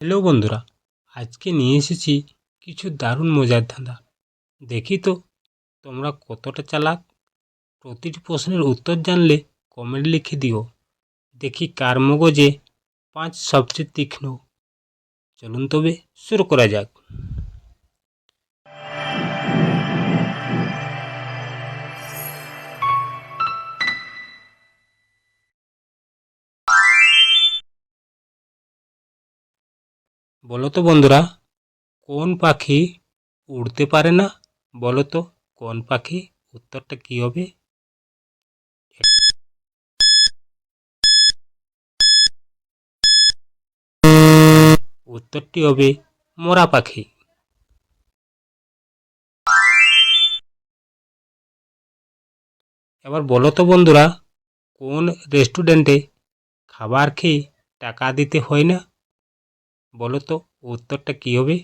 Hello বন্ধুরা, আজকে নিয়ে এসেছি কিছু দারুণ মজার ধাঁধা। দেখি তো তোমরা কতটা চালাক। প্রতিটি প্রশ্নের উত্তর জানলে কমেন্ট লিখে দিও। দেখি কার মগজে 5 সবচেয়ে তীক্ষ্ণ। চলুন তবে শুরু করা যাক। বলো তো বন্ধুরা, কোন পাখি উড়তে পারে না? বলো তো কোন পাখি? উত্তরটা কি হবে? উত্তরটি হবে মোরা পাখি। এবার বলো তো বন্ধুরা, কোন রেস্টুরেন্টে খাবার খেয়ে টাকা দিতে হয় না? বলো তো উত্তরটা কি হবে?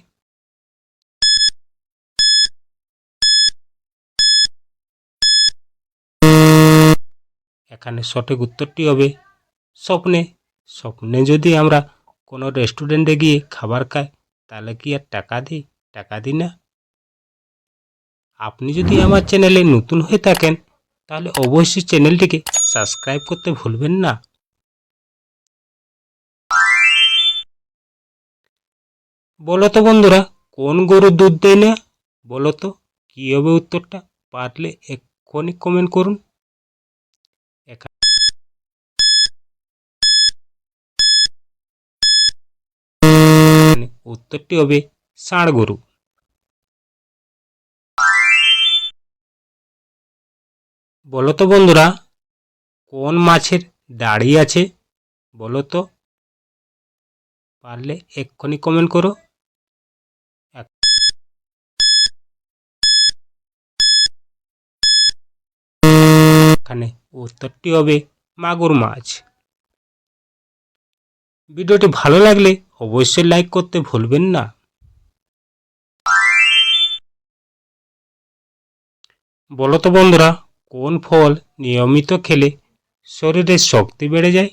এখানে সঠিক উত্তরটি হবে স্বপ্নে। স্বপ্নে যদি আমরা কোনো রেস্টুরেন্টে গিয়ে খাবার খাই, তাহলে কি আর টাকা দিই? টাকা দিই না। আপনি যদি আমার চ্যানেলে নতুন হয়ে থাকেন, তাহলে অবশ্যই চ্যানেলটিকে সাবস্ক্রাইব করতে ভুলবেন না। বলো তো বন্ধুরা, কোন গরু দুধ দেয় না? বলো তো কি হবে উত্তরটা? পারলে এক্ষুনি কমেন্ট করুন। উত্তরটি হবে ষাঁড় গরু। বলো তো বন্ধুরা, কোন মাছের দাড়ি আছে? বলো তো, পারলে এক্ষুনি কমেন্ট করো। এখানে উত্তরটি হবে মাগুর মাছ। ভিডিওটি ভালো লাগলে অবশ্যই লাইক করতে ভুলবেন না। বলো তো বন্ধুরা, কোন ফল নিয়মিত খেলে শরীরের শক্তি বেড়ে যায়?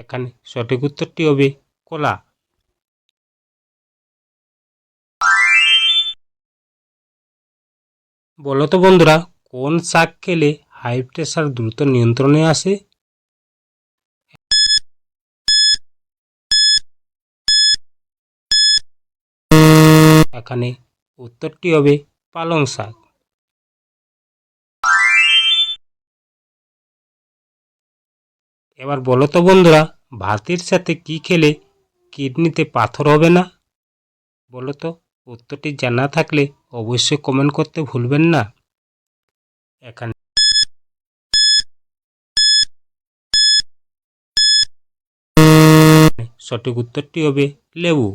এখানে সঠিক উত্তরটি হবে কলা। বলো তো বন্ধুরা, কোন শাক খেলে হাই প্রেশার দ্রুত নিয়ন্ত্রণে আসে? এখানে উত্তরটি হবে পালং শাক। এবার বলো তো বন্ধুরা, ভাতের সাথে কি খেলে কিডনিতে পাথর হবে না? বলো তো, উত্তরটি জানা থাকলে অবশ্যই কমেন্ট করতে ভুলবেন না। এখানে সঠিক উত্তরটি হবে লেবু।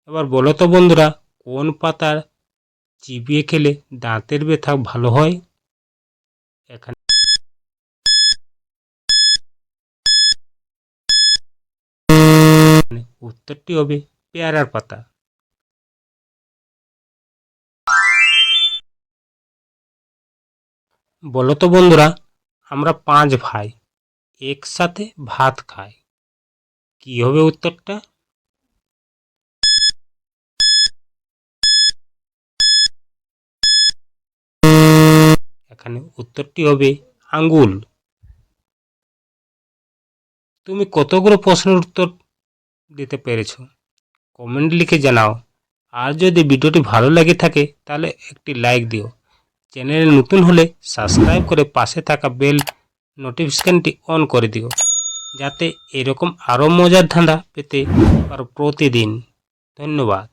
এবার বলো তো বন্ধুরা, কোন পাতা চিবিয়ে খেলে দাঁতের ব্যথা ভালো হয়? এখানে উত্তরটি হবে পেয়ারার পাতা। বলো তো বন্ধুরা, আমরা 5 ভাই একসাথে ভাত খাই, কি হবে উত্তরটা? এখানে উত্তরটি হবে আঙ্গুল। তুমি কতগুলো প্রশ্নের উত্তর দিতে পেরেছো? কমেন্ট লিখে জানাও। আর যদি ভিডিওটি ভালো লাগে থাকে, তাহলে একটি লাইক দিও। চ্যানেলে নতুন হলে সাবস্ক্রাইব করে পাশে থাকা বেল নোটিফিকেশনটি অন করে দিও, যাতে এরকম আরও মজার ধাঁধা পেতে পারো প্রতিদিন। ধন্যবাদ।